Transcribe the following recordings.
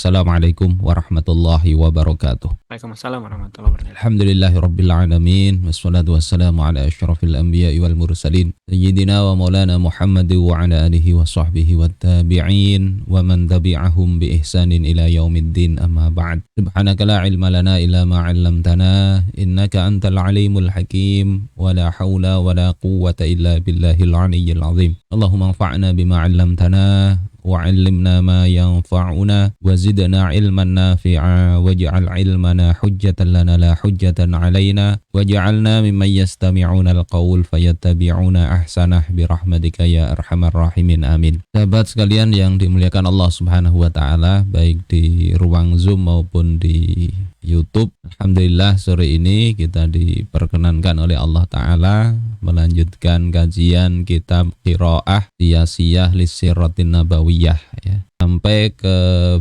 Assalamualaikum warahmatullahi wabarakatuh. Waalaikumsalam warahmatullahi wabarakatuh. Alhamdulillahi rabbil alamin. Wassalatu wassalamu ala asyrafil anbiya'i wal mursalin. Sayyidina wa maulana Muhammad wa ala alihi wa sahbihi wa tabi'in wa man tabi'ahum bi ihsanin ila yaumiddin, amma ba'd. Subhanaka la ilma lana illa ma 'allamtana innaka antal alimul hakim wa la haula wa la quwwata illa billahil aliyyil azim. Allahumma anfa'na bima 'allamtana وعلمنا ما ينفعنا وزدنا علما نافعا واجعل علمنا حجة لنا لا حجة علينا واجعلنا ممن يستمعون القول فيتبعون أحسنه برحمتك يا أرحم الراحمين, amin. Sahabat sekalian yang dimuliakan Allah Subhanahu wa taala, baik di ruang Zoom maupun di YouTube, alhamdulillah sore ini kita diperkenankan oleh Allah taala melanjutkan kajian kitab Qiraah Siyasiyah Lisiratin Nabawiyah, ya, sampai ke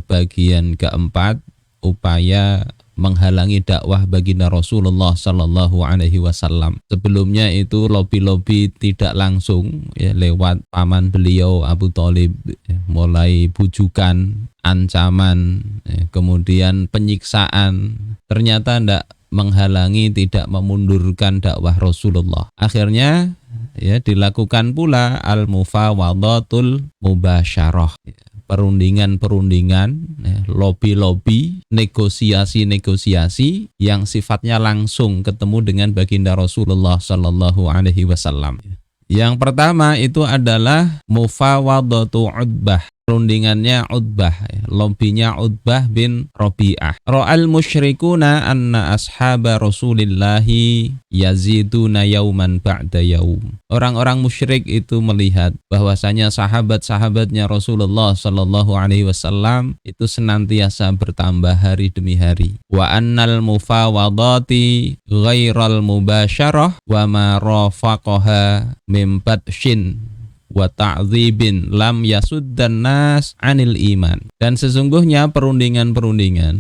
bagian keempat, upaya menghalangi dakwah baginda Rasulullah Sallallahu Alaihi Wasallam. Sebelumnya itu lobi-lobi tidak langsung, ya, lewat paman beliau Abu Thalib, ya, mulai bujukan, ancaman, ya, kemudian penyiksaan, ternyata tidak menghalangi, tidak memundurkan dakwah Rasulullah. Akhirnya, ya, dilakukan pula al-mufawadatul mubasyarah, ya, perundingan-perundingan, ya, lobi-lobi, negosiasi-negosiasi yang sifatnya langsung ketemu dengan baginda Rasulullah Sallallahu Alaihi Wasallam. Yang pertama itu adalah mufawadatu Utbah, perundingannya Utbah, ya, lobinya Utbah bin Rabi'ah. Ra'al musyrikuna anna ashaba Rasulillahi yaziduna yauman ba'da yaum. Orang-orang musyrik itu melihat bahwasanya sahabat-sahabatnya Rasulullah Sallallahu Alaihi Wasallam itu senantiasa bertambah hari demi hari. Wa annal mufawadati ghairal mubasyarah wa ma rafaqaha min batshin wa ta'dzibin lam yasuddan nas anil iman. Dan sesungguhnya perundingan-perundingan,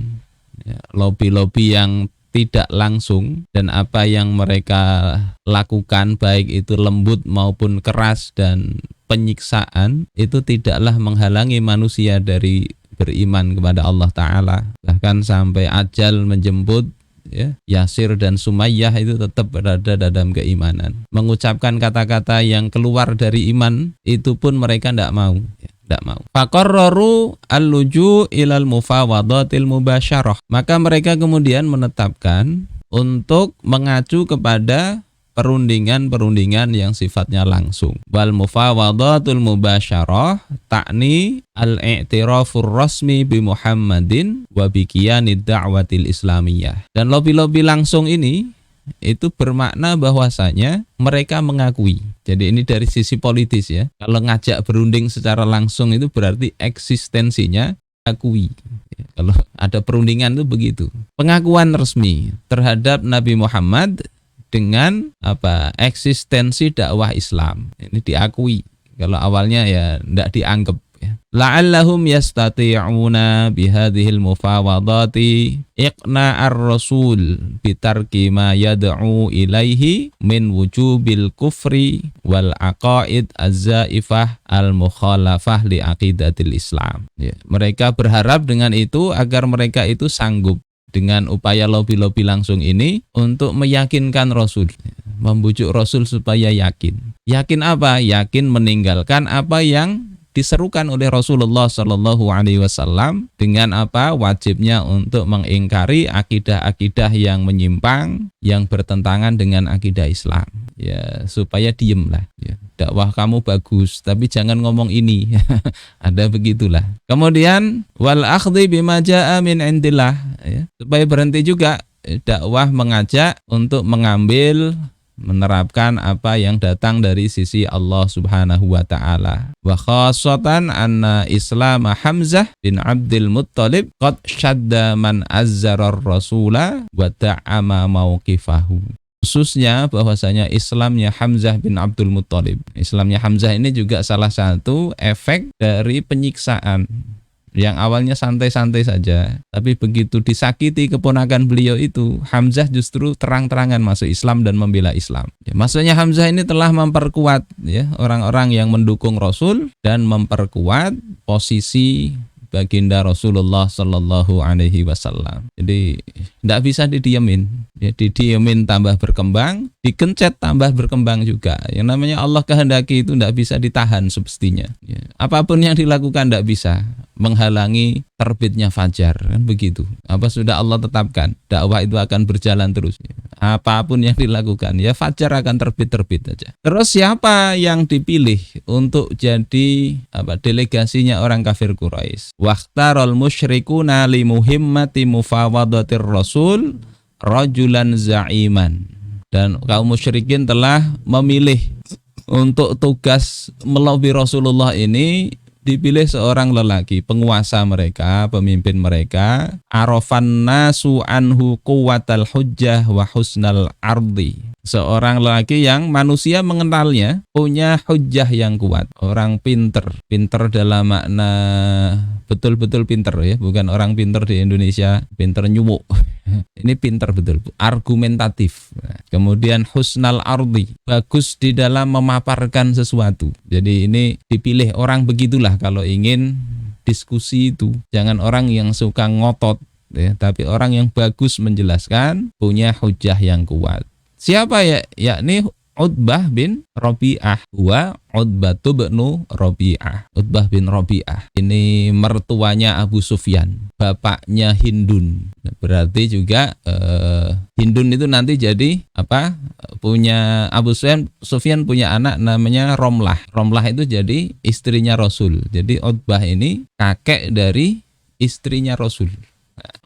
ya, lobi-lobi yang tidak langsung dan apa yang mereka lakukan, baik itu lembut maupun keras dan penyiksaan, itu tidaklah menghalangi manusia dari beriman kepada Allah Ta'ala. Bahkan sampai ajal menjemput, ya, Yasir dan Sumayyah itu tetap berada dalam keimanan. Mengucapkan kata-kata yang keluar dari iman itu pun mereka tidak mau, ya, tidak mau. Faqarraru al-luju' ilal mufawadatil mubasyarah. Maka mereka kemudian menetapkan untuk mengacu kepada perundingan-perundingan yang sifatnya langsung. Wal mufawadatul mubasyarah ta'ni al-i'tirafur rasmi bi Muhammadin wa bi qiyanid da'watil islamiyah. Dan lobi-lobi langsung ini itu bermakna bahwasanya mereka mengakui. Jadi ini dari sisi politis, ya. Kalau ngajak berunding secara langsung itu berarti eksistensinya akui. Ya, kalau ada perundingan itu begitu. Pengakuan resmi terhadap Nabi Muhammad dengan eksistensi dakwah Islam. Ini diakui. Kalau awalnya ya tidak dianggap, ya. La'allahum yastati'una bihadhil mufawadati iqna'ar rasul bitarki ma yad'u ilaihi min wujubil kufri wal aqaid az-zaifah al-mukhalafah li aqidatil Islam. Ya, mereka berharap dengan itu agar mereka itu sanggup dengan upaya lobi-lobi langsung ini untuk meyakinkan Rasul, membujuk Rasul supaya yakin. Yakin apa? Yakin meninggalkan apa yang diserukan oleh Rasulullah Shallallahu Alaihi Wasallam, dengan apa? Wajibnya untuk mengingkari akidah-akidah yang menyimpang, yang bertentangan dengan akidah Islam. Ya, supaya diem lah. Ya, dakwah kamu bagus, tapi jangan ngomong ini. Ada begitulah. Kemudian wal akhdhi bima jaa min indillah, ya, supaya berhenti juga dakwah mengajak untuk mengambil, menerapkan apa yang datang dari sisi Allah Subhanahu wa taala. Wa khassatan anna Islam Hamzah bin Abdul Muttalib qad syadda man azzara ar-rasula wa ta'ama mauqifahu. Khususnya bahwasanya Islamnya Hamzah bin Abdul Muttalib. Islamnya Hamzah ini juga salah satu efek dari penyiksaan. Yang awalnya santai-santai saja, tapi begitu disakiti keponakan beliau itu, Hamzah justru terang-terangan masuk Islam dan membela Islam. Ya, maksudnya Hamzah ini telah memperkuat, ya, orang-orang yang mendukung Rasul dan memperkuat posisi baginda Rasulullah Sallallahu Alaihi Wasallam. Jadi tidak bisa didiemin, ya, didiemin tambah berkembang, dikencet tambah berkembang juga. Yang namanya Allah kehendaki itu tidak bisa ditahan semestinya. Ya, apapun yang dilakukan tidak bisa menghalangi terbitnya fajar, kan begitu. Apa sudah Allah tetapkan, dakwah itu akan berjalan terus. Apapun yang dilakukan, ya fajar akan terbit aja. Terus siapa yang dipilih untuk jadi delegasinya orang kafir Quraisy? Waqtarul musyrikuna li muhimmati mufawadatir rasul rajulan za'iman. Dan kaum musyrikin telah memilih untuk tugas melobi Rasulullah ini, dipilih seorang lelaki, penguasa mereka, pemimpin mereka, arafan nasu anhu quwwatal hujjah wa husnal ardi. Seorang lelaki yang manusia mengenalnya punya hujjah yang kuat, orang pinter dalam makna betul-betul pinter, ya, bukan orang pinter di Indonesia pinter nyumuk. Ini pinter betul, argumentatif. Kemudian husnal ardi, bagus di dalam memaparkan sesuatu. Jadi ini dipilih orang begitulah kalau ingin diskusi itu. Jangan orang yang suka ngotot, ya, tapi orang yang bagus menjelaskan, punya hujjah yang kuat. Siapa ya? Yakni Utbah bin Rabi'ah. Wa Utbatu bin Rabi'ah. Utbah bin Rabi'ah. Ini mertuanya Abu Sufyan, bapaknya Hindun. Berarti juga Hindun itu nanti jadi punya Abu Sufyan punya anak namanya Romlah. Romlah itu jadi istrinya Rasul. Jadi Utbah ini kakek dari istrinya Rasul.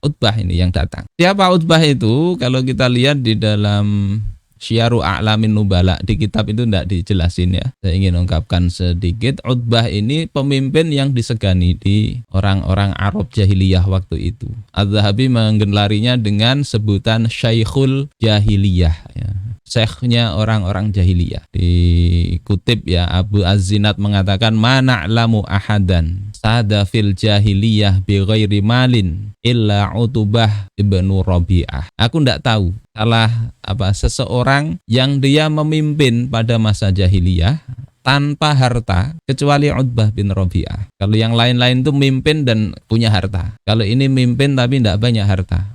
Utbah ini yang datang. Siapa Utbah itu? Kalau kita lihat di dalam Syiaru A'lamin Nubala, di kitab itu tidak dijelasin, ya. Saya ingin ungkapkan sedikit. Utbah ini pemimpin yang disegani di orang-orang Arab jahiliyah waktu itu. Az-Zahabi menggelarinya dengan sebutan Syekhul Jahiliyah, ya. Syekhnya orang-orang jahiliyah. Dikutip, ya, Abu Az-Zinad mengatakan, "Mana'lamu ahadan sada fil jahiliyah bi ghairi malin illa Utbah ibnu Rabi'ah." Aku tidak tahu salah seseorang yang dia memimpin pada masa jahiliyah tanpa harta kecuali Utbah bin Rabi'ah. Kalau yang lain-lain itu mimpin dan punya harta. Kalau ini mimpin tapi tidak banyak harta.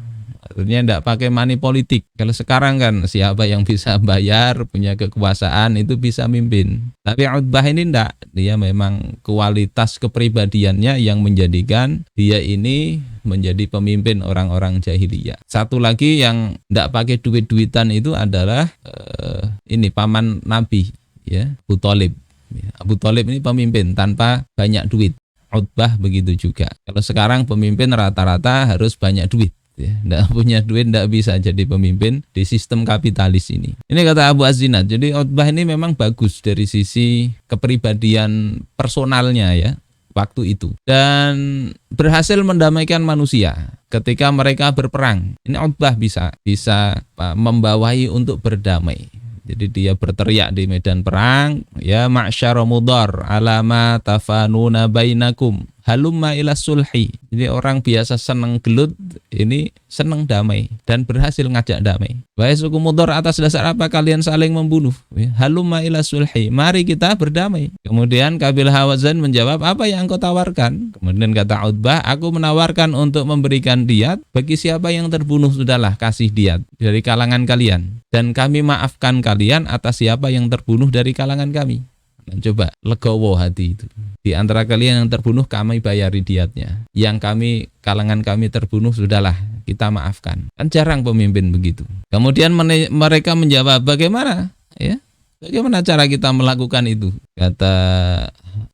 Artinya tidak pakai money politik. Kalau sekarang kan siapa yang bisa bayar, punya kekuasaan, itu bisa mimpin. Tapi Utbah ini tidak. Dia memang kualitas kepribadiannya yang menjadikan dia ini menjadi pemimpin orang-orang jahiliyah. Satu lagi yang tidak pakai duit-duitan itu adalah ini paman Nabi, ya, Abu Thalib. Abu Thalib ini pemimpin tanpa banyak duit. Utbah begitu juga. Kalau sekarang pemimpin rata-rata harus banyak duit. Ya, tidak punya duit tidak bisa jadi pemimpin di sistem kapitalis ini. Ini kata Abu Az-Zinad. Jadi Utbah ini memang bagus dari sisi kepribadian personalnya, ya, waktu itu, dan berhasil mendamaikan manusia ketika mereka berperang. Ini Utbah bisa membawahi untuk berdamai. Jadi dia berteriak di medan perang, "Ya ma'syara mudar alama tafanuna bainakum halumma ila sulhi." Jadi orang biasa senang gelut, ini senang damai dan berhasil ngajak damai. Wahai suku Mudar, atas dasar apa kalian saling membunuh? Halumma ila sulhi, mari kita berdamai. Kemudian kabilah Hawazin menjawab, apa yang engkau tawarkan? Kemudian kata Utbah, aku menawarkan untuk memberikan diat bagi siapa yang terbunuh, sudahlah kasih diat dari kalangan kalian, dan kami maafkan kalian atas siapa yang terbunuh dari kalangan kami. Nah, coba legowo hati itu. Di antara kalian yang terbunuh kami bayari diatnya. Yang kalangan kami terbunuh, sudahlah kita maafkan. Kan jarang pemimpin begitu. Kemudian mereka menjawab, bagaimana? Ya, bagaimana cara kita melakukan itu? Kata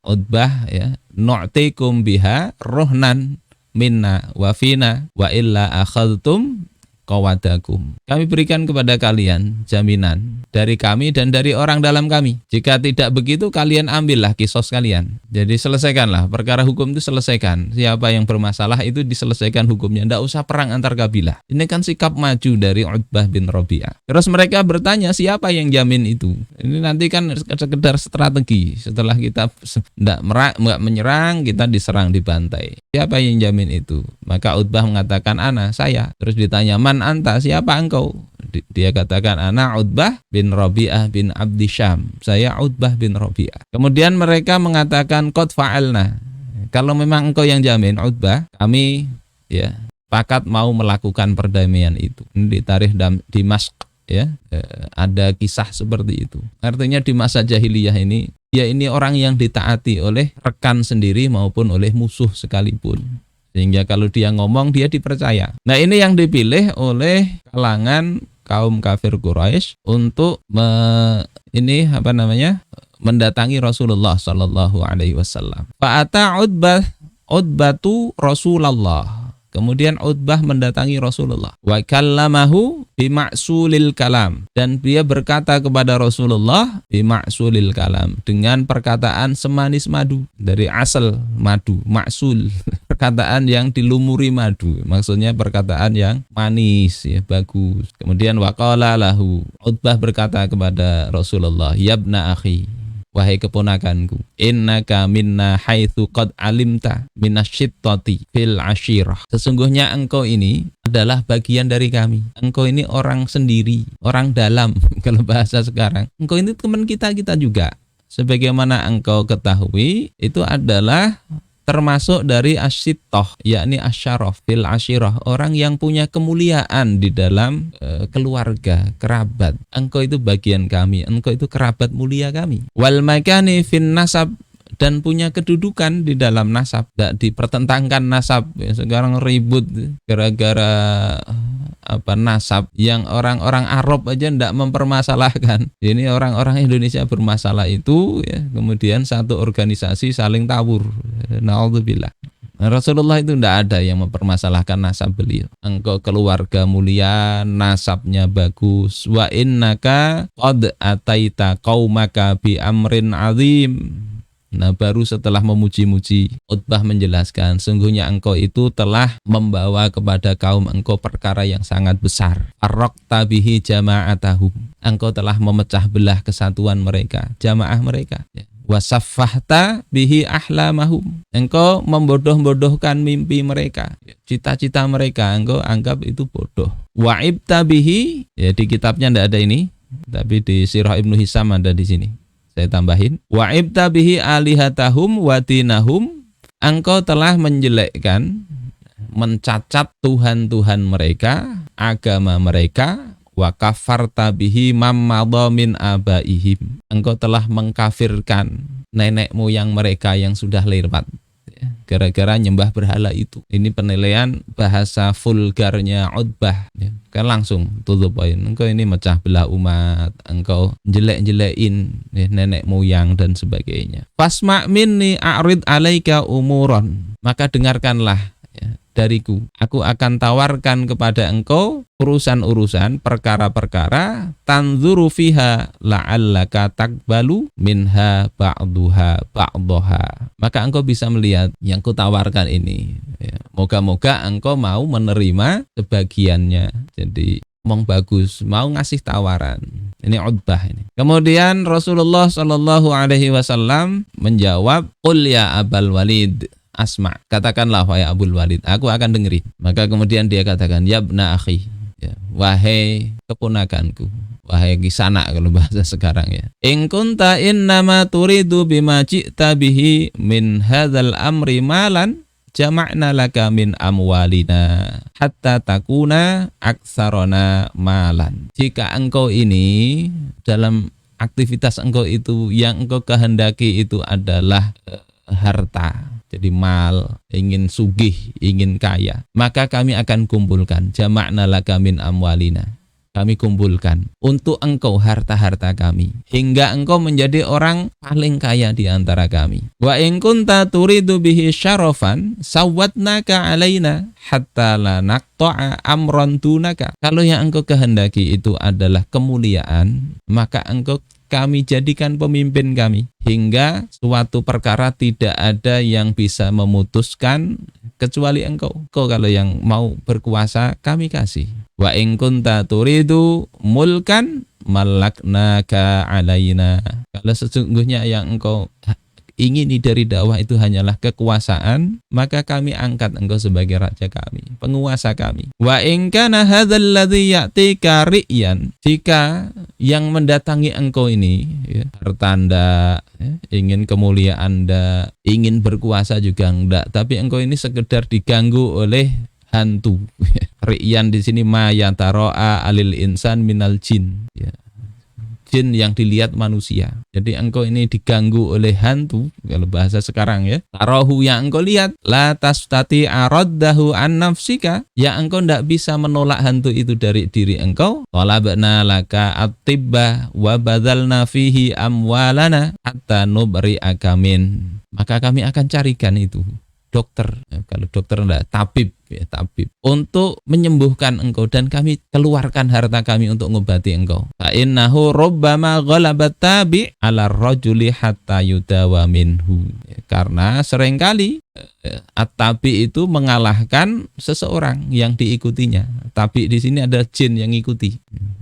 Utbah, ya, nu'tikum biha rohnan minna wa fina wa illa akhadtum qawadakum. Kami berikan kepada kalian jaminan dari kami dan dari orang dalam kami. Jika tidak begitu, kalian ambillah kisos kalian. Jadi selesaikanlah perkara hukum itu, selesaikan. Siapa yang bermasalah itu diselesaikan hukumnya. Tidak usah perang antar kabilah. Ini kan sikap maju dari Utbah bin Rabi'ah. Terus mereka bertanya, siapa yang jamin itu? Ini nanti kan sekedar strategi. Setelah kita tidak menyerang, kita diserang, dibantai. Siapa yang jamin itu? Maka Utbah mengatakan, ana, saya. Terus ditanya, man anta, siapa engkau? Dia katakan, ana Utbah bin Rabi'ah bin Abdi Syam. Saya Utbah bin Rabi'ah. Kemudian mereka mengatakan, qad fa'alna, Kalau memang engkau yang jamin Utbah, kami ya sepakat mau melakukan perdamaian itu. Ini di tarikh Dimashq ya, ada kisah seperti itu. Artinya di masa jahiliyah ini, ya ini orang yang ditaati oleh rekan sendiri maupun oleh musuh sekalipun. Sehingga kalau dia ngomong dia dipercaya. Nah, ini yang dipilih oleh kalangan kaum kafir Quraisy untuk mendatangi Rasulullah Shallallahu Alaihi Wasallam. Fa'ata Utbatu Rasulullah. Kemudian Utbah mendatangi Rasulullah. Wa kallamahu bima'sulil kalam. Dan dia berkata kepada Rasulullah bima'sulil kalam. Dengan perkataan semanis madu. Dari asal madu, ma'sul. Perkataan yang dilumuri madu. Maksudnya perkataan yang manis, ya, bagus. Kemudian waqala lahu. Utbah berkata kepada Rasulullah, yabna akhi. Wahai keponakanku, innaka minna haitsu qad alimta minasyittati fil ashirah. Sesungguhnya engkau ini adalah bagian dari kami. Engkau ini orang sendiri, orang dalam kalau bahasa sekarang. Engkau ini teman kita juga. Sebagaimana engkau ketahui, itu adalah termasuk dari asyittoh, yakni asyaraf fil ashirah, orang yang punya kemuliaan di dalam keluarga, kerabat. Engkau itu bagian kami, engkau itu kerabat mulia kami. Wal makani fin nasab, dan punya kedudukan di dalam nasab. Tidak dipertentangkan nasab. Sekarang ribut gara-gara nasab yang orang-orang Arab aja tidak mempermasalahkan. Ini orang-orang Indonesia bermasalah itu, ya, kemudian satu organisasi saling tawur. Na'udzubillah. Rasulullah itu tidak ada yang mempermasalahkan nasab beliau. Engkau keluarga mulia, nasabnya bagus. Wa innaka qad ataita qaumaka bi amrin azim. Nah, baru setelah memuji-muji, Utbah menjelaskan, sungguhnya engkau itu telah membawa kepada kaum engkau perkara yang sangat besar. Farraqta bihi jama'atahum. Engkau telah memecah belah kesatuan mereka, jamaah mereka. Wasaffahta bihi ahlamahum. Engkau membodoh-bodohkan mimpi mereka, cita-cita mereka, engkau anggap itu bodoh. Wa'ibta bihi, ya di kitabnya tidak ada ini, tapi di Sirah Ibnu Hisam ada di sini. Saya tambahin, wa'ibta bihi alihatahum wa dinahum. Engkau telah menjelekkan, mencacat Tuhan-Tuhan mereka, agama mereka. Wa kafarta bihi mammadha min abaihim. Engkau telah mengkafirkan nenek moyang mereka yang sudah lewat, gara-gara nyembah berhala itu. Ini penilaian bahasa vulgarnya Utbah, ya. Kan langsung to the point. Engkau ini mecah belah umat, engkau jelek-jelekin, ya, nenek moyang dan sebagainya. Fasma' minni a'rid alaika umuron. Maka dengarkanlah, ya, dariku. Aku akan tawarkan kepada engkau urusan-urusan, perkara-perkara, tanzuru fiha la'allaka takbalu minha ba'daha. Maka engkau bisa melihat yang kutawarkan ini, ya. Moga-moga engkau mau menerima sebagiannya. Jadi ngomong bagus, mau ngasih tawaran. Ini Utbah ini. Kemudian Rasulullah Shallallahu Alaihi Wasallam menjawab, qul ya Abal Walid asma, katakanlah wahai Abul Walid, aku akan dengerin. Maka kemudian dia katakan, yabna akhi, ya, wahai keponakanku, wahai kisana kalau bahasa sekarang, ya. In kunta innama turidu bima ji'ta bihi min hadzal amri malan jama'na laka min amwalina hatta takuna aktsarona malan. Jika engkau ini dalam aktivitas engkau itu yang engkau kehendaki itu adalah harta, jadi mal, ingin sugih, ingin kaya, maka kami akan kumpulkan, jama'na laka min amwalina, kami kumpulkan untuk engkau harta-harta kami, hingga engkau menjadi orang paling kaya di antara kami. Wa in kunta turidu bihi syarafan sawwatnaka alaina hatta la naqta'a amran dunaka. Kalau yang engkau kehendaki itu adalah kemuliaan, maka engkau kami jadikan pemimpin kami, hingga suatu perkara tidak ada yang bisa memutuskan kecuali engkau. Kau kalau yang mau berkuasa kami kasih. Wa in kunta turidu mulkan malaknaka alaina. Kalau sesungguhnya yang engkau ingini dari dakwah itu hanyalah kekuasaan, maka kami angkat engkau sebagai raja kami, penguasa kami. Wa in kana hadzal ladzi ya'tika ri'yan, jika yang mendatangi engkau ini ya, harta ndak, ya, ingin kemuliaan ndak, ingin berkuasa juga ndak, tapi engkau ini sekedar diganggu oleh hantu. Ri'yan di sini ma yataro'a alil insan minal jin, ya. Jin yang dilihat manusia. Jadi engkau ini diganggu oleh hantu, kalau bahasa sekarang ya. Tarohu yang engkau lihat, la tastati araddahu an nafsika, ya engkau tidak bisa menolak hantu itu dari diri engkau. Talabna laka at-tibba wa badzalna fihi amwalana hatta nubri'aka min. Maka kami akan carikan itu dokter, kalau dokter enggak, tabib ya, tabib untuk menyembuhkan engkau, dan kami keluarkan harta kami untuk mengobati engkau. Fa innahu rubbama ghalabat tabi' ala rajuli hatta yudawa minhu. Ya, karena seringkali at-tabi itu mengalahkan seseorang yang diikutinya. Tabi di sini ada jin yang ikuti.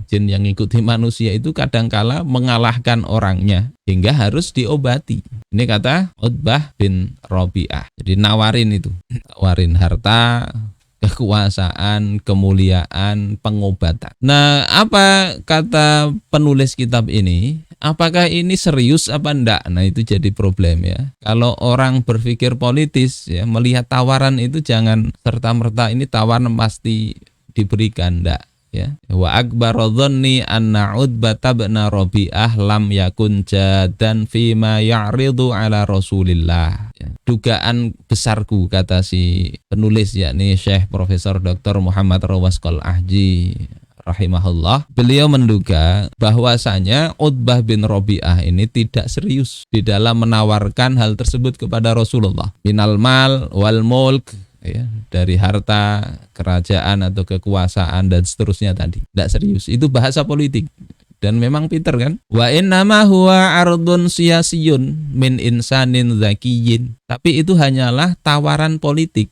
Jin yang ikuti manusia itu kadangkala mengalahkan orangnya hingga harus diobati. Ini kata Utbah bin Rabi'ah. Jadi nawarin itu, nawarin harta, kekuasaan, kemuliaan, pengobatan. Nah, apa kata penulis kitab ini? Apakah ini serius apa enggak? Nah, itu jadi problem ya. Kalau orang berpikir politis ya, melihat tawaran itu jangan serta-merta ini tawaran pasti diberikan, enggak. Ya, wa akbaru dhanni anna Utbah bin Rabi'ah lam yakun jadan fima ya'ridu ala Rasulillah. Ya, dugaan besarku, kata si penulis yakni Syekh Profesor Dr. Muhammad Rawasqal Ahji rahimahullah, beliau menduga bahwasanya Utbah bin Rabi'ah ini tidak serius di dalam menawarkan hal tersebut kepada Rasulullah. Minal mal wal mulk, ya, dari harta, kerajaan atau kekuasaan dan seterusnya tadi. Tidak serius, itu bahasa politik. Dan memang pinter kan? Wa innama huwa ardun siyasiyun min insanin zakiyyin. Tapi itu hanyalah tawaran politik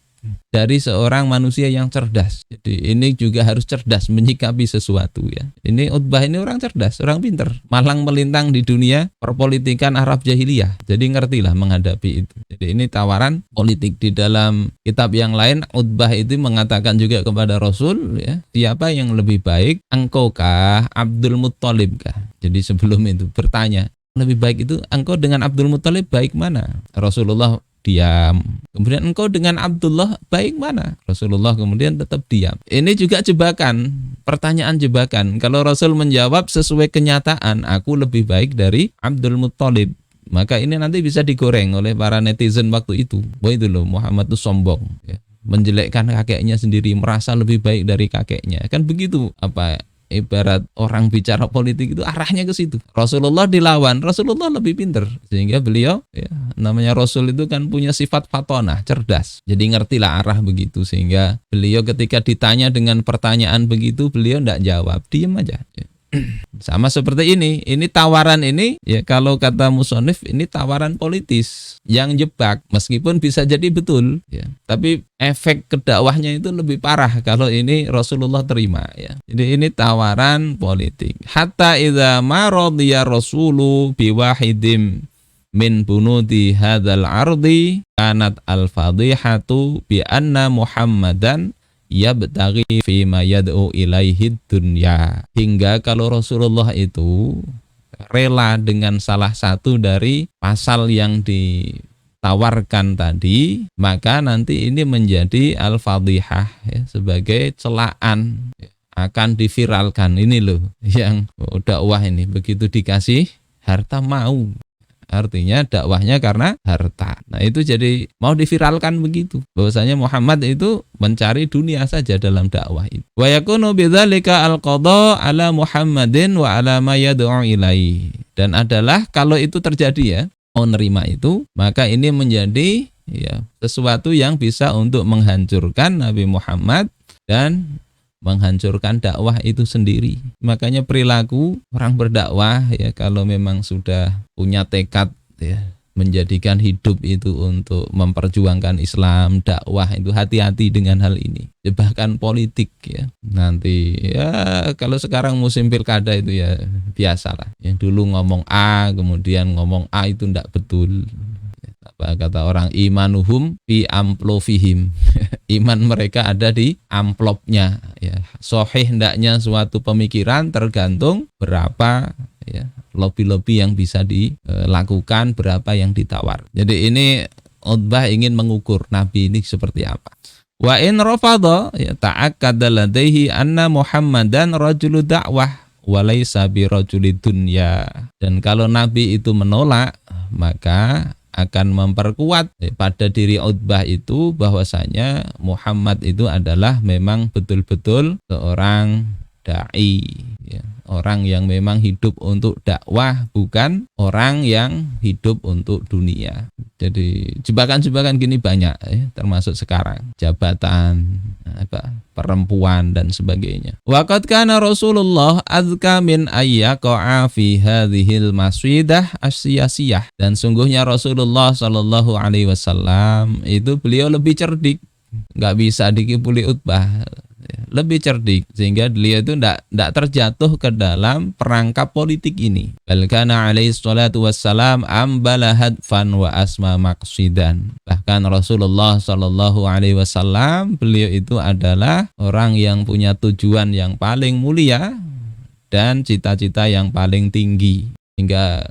dari seorang manusia yang cerdas. Jadi ini juga harus cerdas menyikapi sesuatu ya. Ini Utbah ini orang cerdas, orang pinter, malang melintang di dunia perpolitikan Arab jahiliyah. Jadi ngertilah menghadapi itu. Jadi ini tawaran politik. Di dalam kitab yang lain Utbah itu mengatakan juga kepada Rasul ya, siapa yang lebih baik, engkau kah, Abdul Muttalib kah? Jadi sebelum itu bertanya, lebih baik itu engkau dengan Abdul Muttalib baik mana? Rasulullah diam. Kemudian engkau dengan Abdullah baik mana? Rasulullah kemudian tetap diam. Ini juga jebakan, pertanyaan jebakan. Kalau Rasul menjawab sesuai kenyataan, aku lebih baik dari Abdul Muttalib, maka ini nanti bisa digoreng oleh para netizen waktu itu. Wah itu loh, Muhammad itu sombong ya, menjelekkan kakeknya sendiri, merasa lebih baik dari kakeknya. Kan begitu apa ibarat orang bicara politik itu arahnya ke situ. Rasulullah dilawan, Rasulullah lebih pinter, sehingga beliau ya, namanya Rasul itu kan punya sifat fatonah, cerdas. Jadi ngertilah arah begitu, sehingga beliau ketika ditanya dengan pertanyaan begitu, beliau tidak jawab, diam aja. Sama seperti ini tawaran ini ya, kalau kata musonif ini tawaran politis yang jebak, meskipun bisa jadi betul ya, tapi efek kedakwahnya itu lebih parah kalau ini Rasulullah terima ya. Jadi ini tawaran politik. Hatta idza ma radiya rasulu biwahidim min bunudi hadzal ardi kanat al fadihatu bi anna Muhammadan yabtaghi fima yad'u ilaihi dunya. Hingga kalau Rasulullah itu rela dengan salah satu dari pasal yang ditawarkan tadi, maka nanti ini menjadi al-fadhihah ya, sebagai celaan ya, akan diviralkan. Ini loh yang dakwah ini, begitu dikasih harta mau. Artinya dakwahnya karena harta. Nah itu jadi mau diviralkan begitu, bahwasanya Muhammad itu mencari dunia saja dalam dakwah itu. Wa yakunu bidzalika al-qada ala Muhammadin wa ala ma yad'u ilaihi. Dan adalah kalau itu terjadi ya, mau nerima itu, maka ini menjadi ya sesuatu yang bisa untuk menghancurkan Nabi Muhammad dan menghancurkan dakwah itu sendiri. Makanya perilaku orang berdakwah ya, kalau memang sudah punya tekad ya menjadikan hidup itu untuk memperjuangkan Islam, dakwah, itu hati-hati dengan hal ini. Jebakan politik ya. Nanti ya kalau sekarang musim pilkada itu ya biasalah. Yang dulu ngomong A kemudian ngomong A itu tidak betul. Kata orang, imanuhum fi amplovihim. Iman mereka ada di amplopnya. Ya. Sahih hendaknya suatu pemikiran tergantung berapa ya lobby-lobby yang bisa dilakukan, berapa yang ditawar. Jadi ini Utbah ingin mengukur Nabi ini seperti apa. Wa in rafadha ya ta'akkada ladaihi anna Muhammadan rajulu da'wah wa laisa bi rajulid dunya. Dan kalau Nabi itu menolak, maka akan memperkuat pada diri Utbah itu bahwasanya Muhammad itu adalah memang betul-betul seorang dai ya. Orang yang memang hidup untuk dakwah, bukan orang yang hidup untuk dunia. Jadi jebakan-jebakan gini banyak ya, termasuk sekarang jabatan, perempuan dan sebagainya. Waqad kana Rasulullah azka min ayyaqa fi hadhil masyidah asyasiyah. Dan sungguhnya Rasulullah sallallahu alaihi wasallam itu beliau lebih cerdik, nggak bisa dikipuli Utbah. Lebih cerdik sehingga beliau itu tidak terjatuh ke dalam perangkap politik ini. Bal kana alaihi salatu wassalam ambala hadfan wa asma maqsidan. Bahkan Rasulullah sallallahu alaihi wasallam beliau itu adalah orang yang punya tujuan yang paling mulia dan cita-cita yang paling tinggi, hingga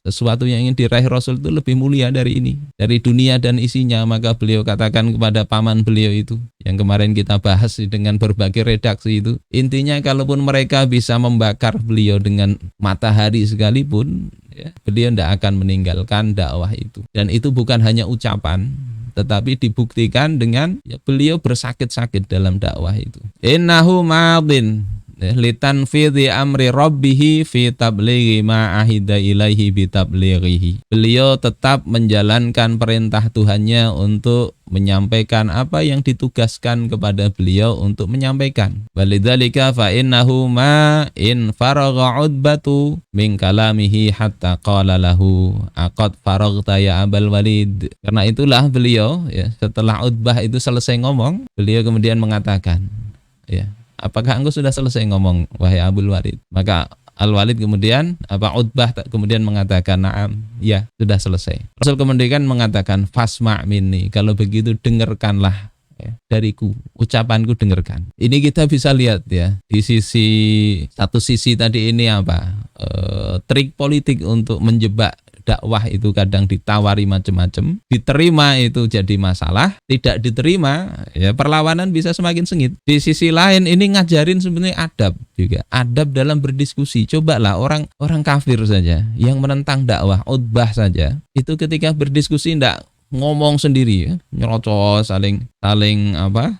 sesuatu yang ingin diraih Rasul itu lebih mulia dari ini, dari dunia dan isinya. Maka beliau katakan kepada paman beliau itu, yang kemarin kita bahas dengan berbagai redaksi itu, intinya kalaupun mereka bisa membakar beliau dengan matahari sekalipun, ya, beliau tidak akan meninggalkan dakwah itu. Dan itu bukan hanya ucapan, tetapi dibuktikan dengan ya, beliau bersakit-sakit dalam dakwah itu. Innahu madin litanfidhi amri rabbihi fi tablighi ma ahida ilaihi bi tablighihi. Beliau tetap menjalankan perintah Tuhannya untuk menyampaikan apa yang ditugaskan kepada beliau untuk menyampaikan. Walidzalika fa innahu ma in faragha Utbatu min kalamihi hatta qala lahu aqad faraghta ya Abul Walid. Karena itulah beliau ya, setelah Utbah itu selesai ngomong, beliau kemudian mengatakan, ya, apakah engkau sudah selesai ngomong wahai Abul Walid? Maka Al-Walid kemudian Utbah kemudian mengatakan na'am, ya sudah selesai. Rasul kemudian mengatakan fasma' minni, kalau begitu dengarkanlah ya, dariku, ucapanku dengarkan. Ini kita bisa lihat ya, di satu sisi tadi ini trik politik untuk menjebak dakwah itu kadang ditawari macam-macam, diterima itu jadi masalah, tidak diterima ya perlawanan bisa semakin sengit. Di sisi lain ini ngajarin sebenarnya adab juga, adab dalam berdiskusi. Cobalah orang kafir saja yang menentang dakwah, Utbah saja, itu ketika berdiskusi tidak ngomong sendiri ya, nyerocos saling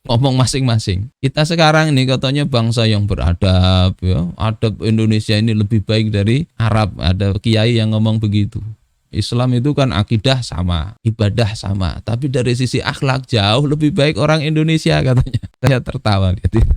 ngomong masing-masing. Kita sekarang ini katanya bangsa yang beradab ya, adab Indonesia ini lebih baik dari Arab. Ada kiai yang ngomong begitu. Islam itu kan akidah sama, ibadah sama, tapi dari sisi akhlak jauh lebih baik orang Indonesia katanya. Saya tertawa lihat itu.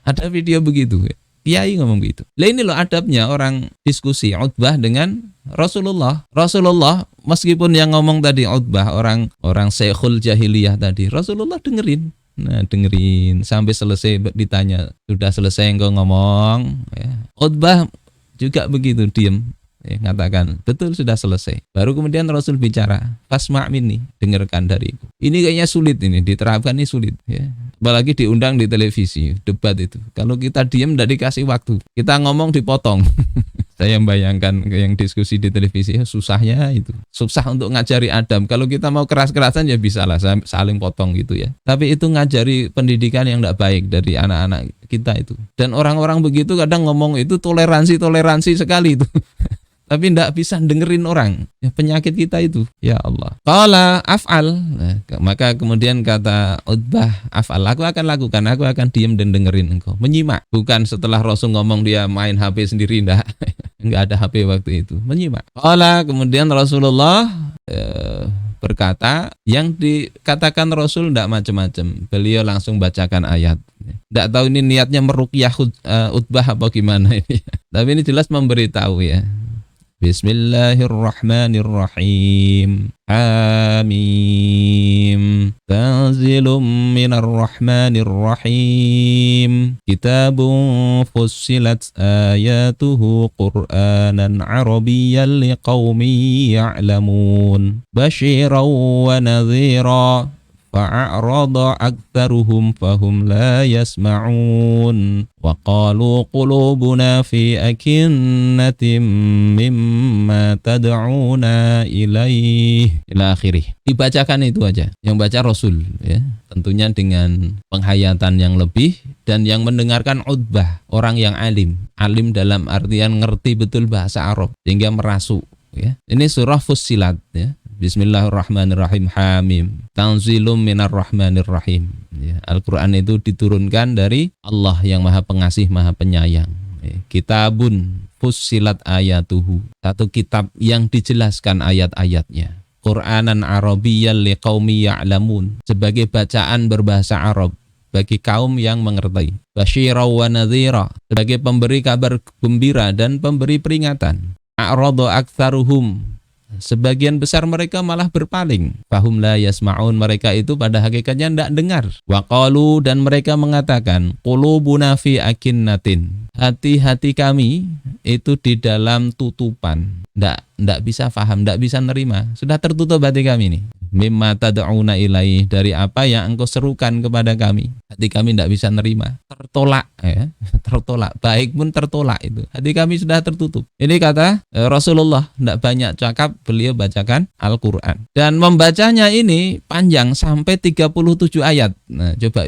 Ada video begitu ya. Kiai ngomong begitu. Lah ini loh adabnya orang diskusi Utbah dengan Rasulullah. Rasulullah meskipun yang ngomong tadi Utbah orang syekhul jahiliyah tadi, Rasulullah dengerin. Nah, dengerin sampai selesai, ditanya, "Sudah selesai engkau ngomong?" Ya. Utbah juga begitu, diam. Ya, ngatakan, "Betul, sudah selesai." Baru kemudian Rasul bicara, "Fasma' minni, dengarkan dariku." Ini kayaknya sulit, ini diterapkan ini sulit ya. Apalagi diundang di televisi, debat itu. Kalau kita diam tidak dikasih waktu, kita ngomong dipotong. Saya membayangkan yang diskusi di televisi, susahnya itu. Susah untuk ngajari adab. Kalau kita mau keras-kerasan ya bisa lah saling potong gitu ya. Tapi itu ngajari pendidikan yang tidak baik dari anak-anak kita itu. Dan orang-orang begitu kadang ngomong itu toleransi sekali itu. Tapi tidak bisa dengerin orang. Ya, penyakit kita itu. Ya Allah. Qala af'al. Nah, maka kemudian kata Utbah, af'al. Aku akan lakukan. Aku akan diam dan dengerin engkau. Menyimak. Bukan setelah Rasul ngomong dia main HP sendiri. Enggak ada HP waktu itu. Menyimak. Qala kemudian Rasulullah berkata, yang dikatakan Rasul tidak macam-macam. Beliau langsung bacakan ayat. Tidak tahu ini niatnya meruqyah Utbah apa gimana ini. Tapi ini jelas memberitahu ya. Bismillahirrahmanirrahim. Hamim. Tanzilum minar rahmanir rahim. Kitabun fussilat ayatuhu Qur'anan Arabiyyan liqaumin ya'lamun. Basyiran wa nadhira. Fa'arada aktsaruhum fahum la yasma'un wa qalu qulubuna fi akinnatin mimma tad'una ilaih ila akhirih. Dibacakan itu aja, yang baca Rasul ya, tentunya dengan penghayatan yang lebih, dan yang mendengarkan Utbah, orang yang alim dalam artian ngerti betul bahasa Arab sehingga merasuk ya. Ini surah Fussilat ya. Bismillahirrahmanirrahim. Hamim. Tanzilum minar rahmanir rahim. Ya, Al-Quran itu diturunkan dari Allah yang Maha Pengasih, Maha Penyayang. Ya, Kitabun fussilat ayatuhu. Satu kitab yang dijelaskan ayat-ayatnya. Qur'anan Arabiyyan liqaumi ya'lamun. Sebagai bacaan berbahasa Arab bagi kaum yang mengerti. Basyira wa nadhira. Sebagai pemberi kabar gembira dan pemberi peringatan. A'rada aktsaruhum. Sebagian besar mereka malah berpaling. Fahum la yasma'un, mereka itu pada hakikatnya tidak dengar. Wa qalu, dan mereka mengatakan, qulubuna fi akinnatin. Hati-hati kami itu di dalam tutupan. Tidak bisa faham, tidak bisa nerima. Sudah tertutup hati kami ini. Mimma tad'una ilaih, dari apa yang engkau serukan kepada kami. Hati kami tidak bisa nerima. Tertolak ya. Tertolak, baik pun tertolak itu. Hati kami sudah tertutup. Ini kata Rasulullah, tidak banyak cakap, beliau bacakan Al-Quran. Dan membacanya ini panjang sampai 37 ayat. Nah, coba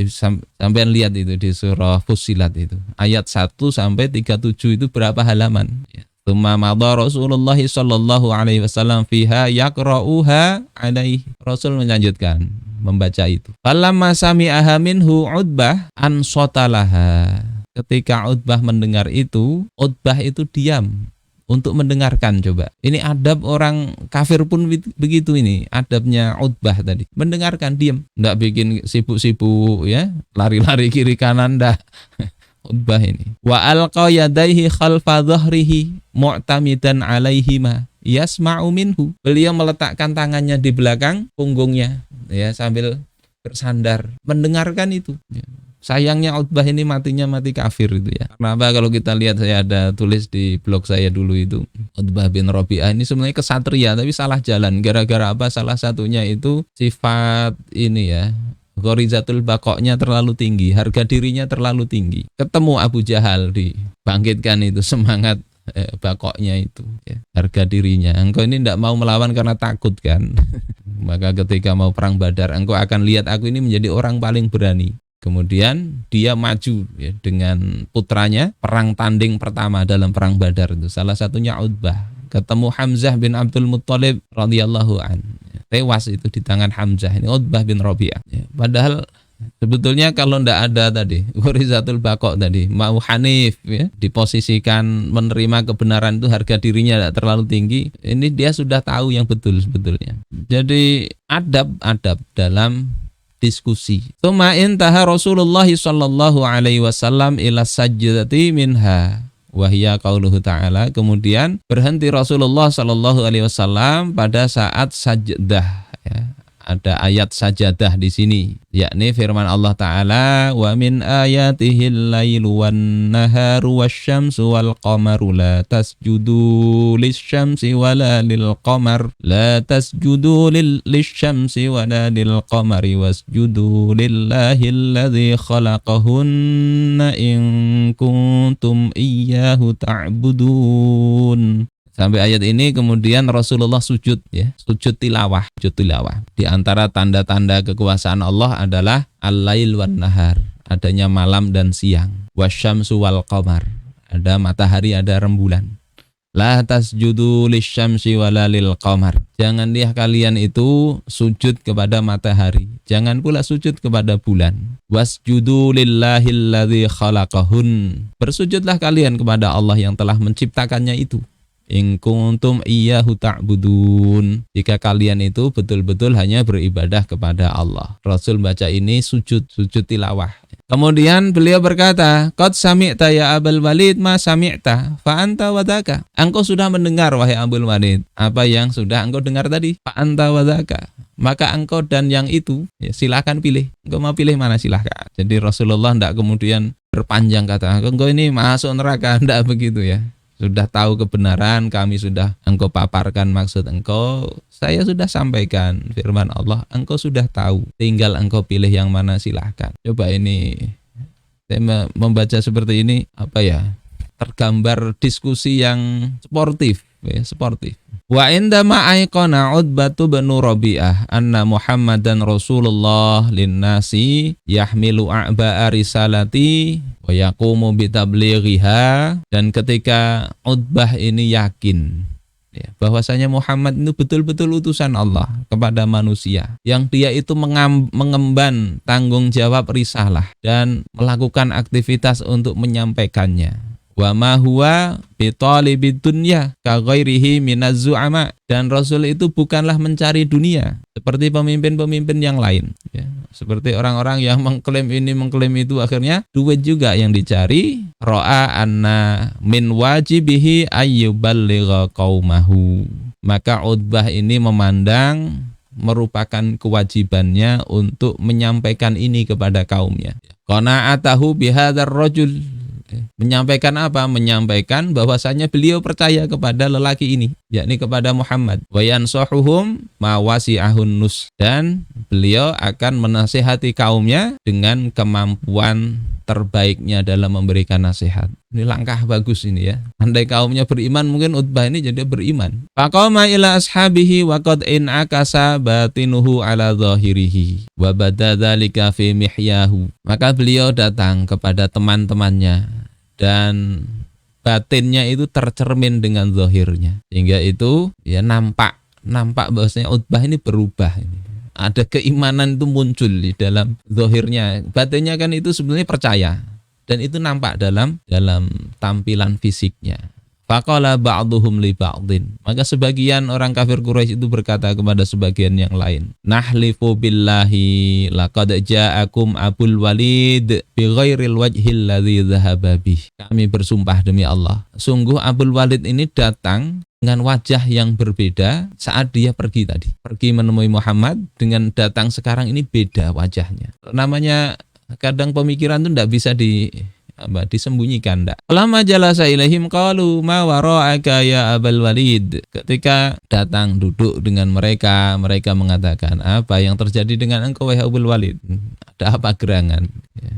sampai lihat itu di surah Fussilat itu. Ayat 1 sampai 37 itu berapa halaman? Ya. Tsumma madha Rasulullah sallallahu alaihi wasallam fiha yaqra'uha alaihi. Rasul melanjutkan membaca itu. Falamma sami'aha minhu Utbah ansotalaha. Ketika Utbah mendengar itu, Utbah itu diam untuk mendengarkan. Coba. Ini adab orang kafir pun begitu ini. Adabnya Utbah tadi. Mendengarkan, diam. Enggak bikin sibuk-sibuk ya, lari-lari kiri kanan dah. Utbah ini. Wa alqa yadaihi khalfa dhahrihi mu'tamidan alaihima yasma'u minhu. Beliau meletakkan tangannya di belakang punggungnya ya, sambil bersandar mendengarkan itu. Ya. Sayangnya Utbah ini matinya mati kafir itu ya. Kenapa? Kalau kita lihat, saya ada tulis di blog saya dulu itu, Utbah bin Rabi'ah ini sebenarnya kesatria tapi salah jalan. Gara-gara apa? Salah satunya itu sifat ini ya, Ghorizatul Baqoknya terlalu tinggi, harga dirinya terlalu tinggi. Ketemu Abu Jahal, dibangkitkan itu semangat Baqoknya itu ya, harga dirinya. Engkau ini tidak mau melawan karena takut kan. Maka ketika mau perang Badar, engkau akan lihat aku ini menjadi orang paling berani. Kemudian dia maju ya, dengan putranya, perang tanding pertama dalam perang Badar itu. Salah satunya Utbah. Ketemu Hamzah bin Abdul Muttalib radhiyallahu an. Tewas itu di tangan Hamzah. Ini Utbah bin Rabi'ah. Ya, padahal sebetulnya kalau tidak ada tadi Ghorizatul Baqok tadi, mau Hanif ya, diposisikan menerima kebenaran itu, harga dirinya tidak terlalu tinggi. Ini dia sudah tahu yang betul sebetulnya. Jadi adab-adab dalam diskusi. Tsumma intaha Rasulullah sallallahu alaihi wasallam ila sajdati minha. Wahya qauluhu ta'ala. Kemudian berhenti Rasulullah sallallahu alaihi wasallam pada saat sajdah ya. Ada ayat sajadah di sini, yakni firman Allah Ta'ala, wa min ayatihil lailu wan naharu wasyamsu wal qamaru la tasjudu lisyamsi wala lil qamar la tasjudu lisyamsi wala lil qamari wasjudu lillahi alladzi khalaqahunna in kuntum iyyahu ta'budun. Sampai ayat ini kemudian Rasulullah sujud ya, sujud tilawah. Di antara tanda-tanda kekuasaan Allah adalah al-lail wan nahar, adanya malam dan siang. Wasyamsu wal qamar, ada matahari, ada rembulan. La tasjudu lisyamsi wala lil qamar. Janganlah kalian itu sujud kepada matahari, jangan pula sujud kepada bulan. Wasjudu lillahil ladzi khalaqahun. Bersujudlah kalian kepada Allah yang telah menciptakannya itu. In kuntum iyyahu ta'budun. Jika kalian itu betul-betul hanya beribadah kepada Allah. Rasul baca ini sujud tilawah. Kemudian beliau berkata, "Qad sami'ta ya Abul Walid ma sami'ta fa anta wadaka." Engkau sudah mendengar wahai Abul Walid apa yang sudah engkau dengar tadi. Fa anta wadaka. Maka engkau dan yang itu ya, silakan pilih. Engkau mau pilih mana silahkan. Jadi Rasulullah tidak kemudian berpanjang kata, engkau ini masuk neraka, tidak begitu ya. Sudah tahu kebenaran, kami sudah engkau paparkan maksud engkau, saya sudah sampaikan firman Allah, engkau sudah tahu, tinggal engkau pilih yang mana silahkan. Coba ini, saya membaca seperti ini, apa ya, tergambar diskusi yang sportif, ya, sportif. Wa indama aiqana Utbatu bin Rabi'ah anna Muhammadan Rasulullah linnasi yahmilu a'ba'a risalati wa yaqumu bitablighiha, dan ketika Utbah ini yakin ya, bahwasanya Muhammad itu betul-betul utusan Allah kepada manusia, yang dia itu mengemban tanggung jawab risalah dan melakukan aktivitas untuk menyampaikannya. Wa ma huwa bitalibid dunya ka ghairihi minaz zu'ama, dan Rasul itu bukanlah mencari dunia seperti pemimpin-pemimpin yang lain ya. Seperti orang-orang yang mengklaim ini mengklaim itu, akhirnya duit juga yang dicari. Ra'a anna min wajibihi ayyuballigha qaumahu, maka Utbah ini memandang merupakan kewajibannya untuk menyampaikan ini kepada kaumnya. Qana'atahu bihadzal rajul, menyampaikan apa? Menyampaikan bahwasanya beliau percaya kepada lelaki ini, yakni kepada Muhammad. Wa yansahuhum ma wasi'ahun nus, dan beliau akan menasihati kaumnya dengan kemampuan terbaiknya dalam memberikan nasihat. Ini langkah bagus ini ya. Andai kaumnya beriman, mungkin Utbah ini jadi beriman. Faqama ila ashabihi wa qad in'akasa batinuhu ala zahirihi wa bada dzalika fi mihyahu. Maka beliau datang kepada teman-temannya dan batinnya itu tercermin dengan zahirnya, sehingga itu ya nampak bahwasanya Utbah ini berubah ini. Ada keimanan itu muncul di dalam zahirnya. Batinnya kan itu sebenarnya percaya, dan itu nampak dalam tampilan fisiknya. Faqala ba'duhum li ba'din, maka sebagian orang kafir Quraisy itu berkata kepada sebagian yang lain, nahlifu billahi laqad ja'akum Abul Walid bi ghairil wajhil ladzi dhahaba bih. Kami bersumpah demi Allah, sungguh Abul Walid ini datang dengan wajah yang berbeda saat dia pergi tadi. Pergi menemui Muhammad, dengan datang sekarang ini beda wajahnya. Namanya kadang pemikiran itu tidak bisa disembunyikan. Lama jalasa ilaihim qalu ma wara'aka ya Abul Walid. Ketika datang duduk dengan mereka, mereka mengatakan, apa yang terjadi dengan engkau wahai Abul Walid? Ada apa gerangan? Ya.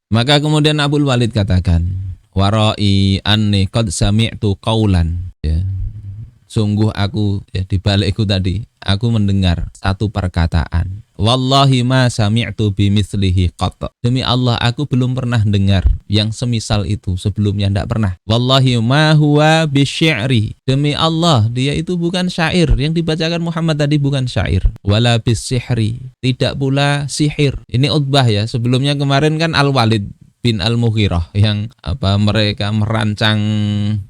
Maka kemudian Abul Walid katakan, wara'i anni qad sami'tu qaulan. Ya. Sungguh aku ya, di balikku tadi aku mendengar satu perkataan. Wallahi ma sami'tu bimithlihi qat. Demi Allah aku belum pernah dengar yang semisal itu sebelumnya, tidak pernah. Wallahi ma huwa bisyi'ri. Demi Allah dia itu bukan syair, yang dibacakan Muhammad tadi bukan syair. Wala bisihri, tidak pula sihir. Ini Utbah ya. Sebelumnya kemarin kan Al-Walid bin Al-Mughirah yang mereka merancang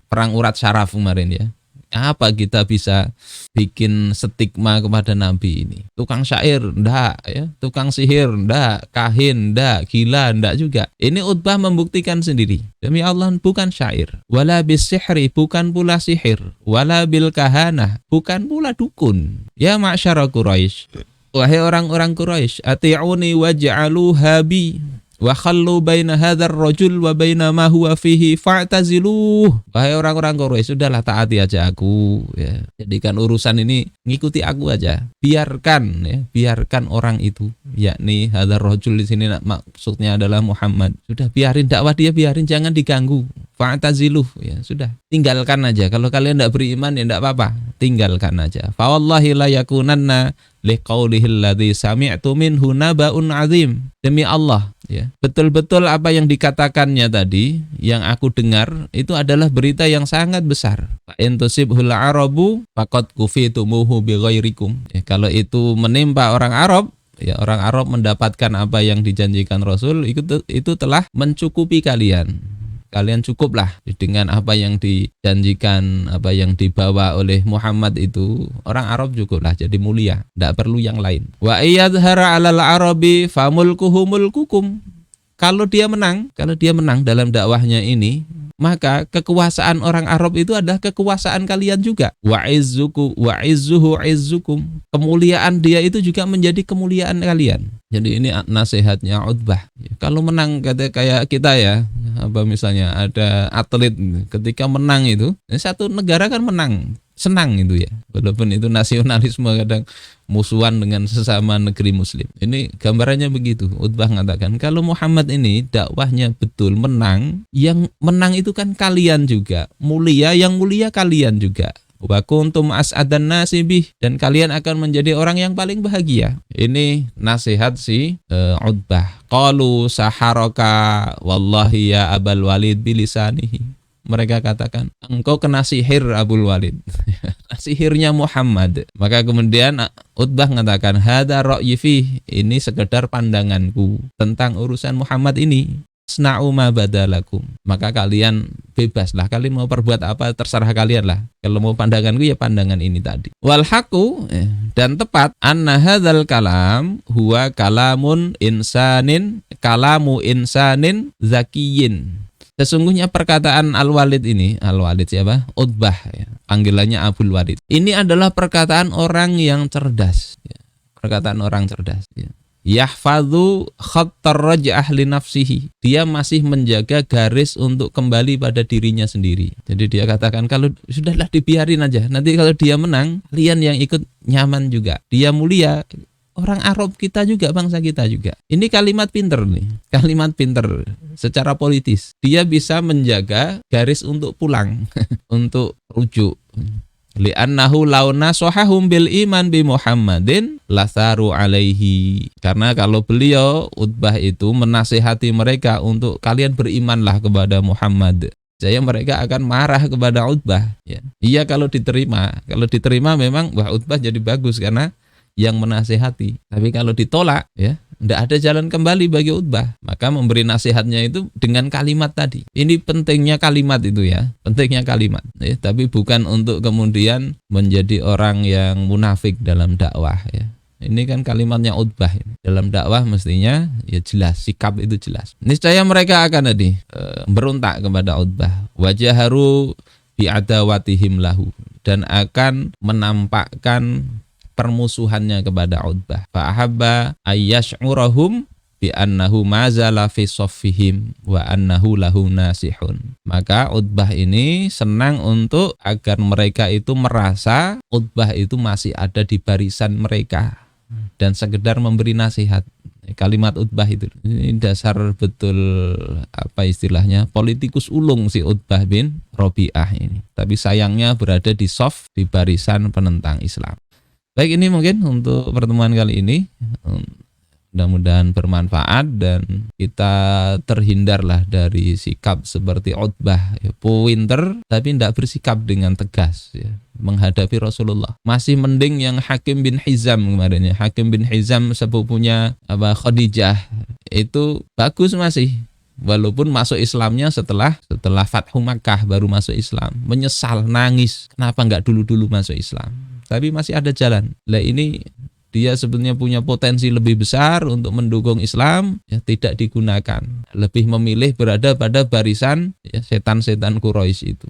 perang urat syaraf kemarin ya. Apa kita bisa bikin stigma kepada Nabi ini? Tukang syair, ndak ya. Tukang sihir, ndak. Kahin, ndak. Gila, ndak juga. Ini Utbah membuktikan sendiri. Demi Allah bukan syair. Wala bisihri, bukan pula sihir. Wala bil kahanah, bukan pula dukun. Ya ma'syara Quraisy, wahai orang-orang Quraisy, ati'uni waj'alu habi wa khallu baina hadzal rajul wa baina ma huwa fihi fa'taziluh. Wahai orang-orang Quraisy, sudahlah taati aja aku ya. Jadikan urusan ini ngikuti aku aja. Biarkan orang itu, yakni hadzal rajul di sini maksudnya adalah Muhammad. Sudah biarin dakwah dia, biarin, jangan diganggu. Fa'taziluh ya, sudah. Tinggalkan aja. Kalau kalian enggak beriman ya enggak apa-apa, tinggalkan aja. Fa wallahi la yakunanna liqaulihi alladzi sami'tu minhu naba'un 'azim. Demi Allah ya, betul-betul apa yang dikatakannya tadi yang aku dengar itu adalah berita yang sangat besar. Fa in tusibhul arabu faqad kufitumuhu bighairikum. Ya, kalau itu menimpa orang Arab, ya orang Arab mendapatkan apa yang dijanjikan Rasul, itu telah mencukupi kalian. Kalian cukuplah dengan apa yang dijanjikan, apa yang dibawa oleh Muhammad itu. Orang Arab cukuplah, jadi mulia, tidak perlu yang lain. Wa iyadhara 'alal arabi famulkuhu mulkukum. kalau dia menang dalam dakwahnya ini, maka kekuasaan orang Arab itu adalah kekuasaan kalian juga. Wa izzuhu izzukum. Kemuliaan dia itu juga menjadi kemuliaan kalian. Jadi ini nasihatnya Utbah. Kalau menang kayak kita ya, apa misalnya ada atlet ketika menang itu, satu negara kan menang, senang itu ya. Walaupun itu nasionalisme kadang musuhan dengan sesama negeri muslim. Ini gambarannya begitu. Utbah mengatakan kalau Muhammad ini dakwahnya betul menang, yang menang itu kan kalian juga. Mulia, yang mulia kalian juga. Wa kuntum as'adan nasi bih, dan kalian akan menjadi orang yang paling bahagia. Ini nasihat si Utbah. Qalu saharaka wallahi ya Abul Walid bilisanihi. Mereka katakan, engkau kena sihir Abul Walid. Sihirnya Muhammad. Maka kemudian Utbah mengatakan, hadza ra'yi fih, ini sekedar pandanganku tentang urusan Muhammad ini. Sna'u ma badalakum. Maka kalian bebaslah, kalian mau perbuat apa terserah kalian lah. Kalau mau pandanganku ya pandangan ini tadi. Wal haqu, dan tepat, anna hadzal kalam huwa kalamu insanin zakiyin. Sesungguhnya perkataan Al-Walid ini, Al-Walid siapa? Utbah, ya. Panggilannya Abul Walid. Ini adalah perkataan orang yang cerdas, ya. Perkataan orang cerdas, ya. Yahfadhu khattar raj'ah li nafsihi. Dia masih menjaga garis untuk kembali pada dirinya sendiri. Jadi dia katakan kalau sudahlah dibiarin aja. Nanti kalau dia menang, kalian yang ikut nyaman juga. Dia mulia, orang Arab kita juga, bangsa kita juga. Ini kalimat pinter nih. Kalimat pinter secara politis. Dia bisa menjaga garis untuk pulang, untuk rujuk. Li'annahu launa sohahum bil iman bi Muhammadin lasaru alaihi. Karena kalau beliau Utbah itu menasihati mereka untuk kalian berimanlah kepada Muhammad, saya mereka akan marah kepada Utbah, ya. Iya kalau diterima memang wah Utbah jadi bagus karena yang menasihati. Tapi kalau ditolak, ya tidak ada jalan kembali bagi Utbah. Maka memberi nasihatnya itu dengan kalimat tadi. Ini pentingnya kalimat itu ya. Pentingnya kalimat. Ya, tapi bukan untuk kemudian menjadi orang yang munafik dalam dakwah. Ya. Ini kan kalimatnya Utbah. Dalam dakwah mestinya ya jelas. Sikap itu jelas. Niscaya mereka akan berontak kepada Utbah. Wajaharu bi'adawatihim lahu. Dan akan menampakkan permusuhannya kepada Utbah. Fa'ahabba ayyash'urahum bi annahu mazala fi saffihim wa annahu lahu nasihun. Maka Utbah ini senang untuk agar mereka itu merasa Utbah itu masih ada di barisan mereka dan sekedar memberi nasihat. Kalimat Utbah itu ini dasar betul apa istilahnya politikus ulung si Utbah bin Rabi'ah ini. Tapi sayangnya berada di saf, di barisan penentang Islam. Baik, ini mungkin untuk pertemuan kali ini. Mudah-mudahan bermanfaat dan kita terhindarlah dari sikap seperti Utbah, ya, pinter tapi tidak bersikap dengan tegas, ya, menghadapi Rasulullah. Masih mending yang Hakim bin Hizam kemarin, ya. Hakim bin Hizam sepupunya Khadijah itu bagus masih. Walaupun masuk Islamnya setelah Fathu Makkah baru masuk Islam. Menyesal, nangis. Kenapa nggak dulu-dulu masuk Islam? Tapi masih ada jalan. Lah ini dia sebenarnya punya potensi lebih besar untuk mendukung Islam, ya tidak digunakan. Lebih memilih berada pada barisan ya, setan-setan Quraisy itu.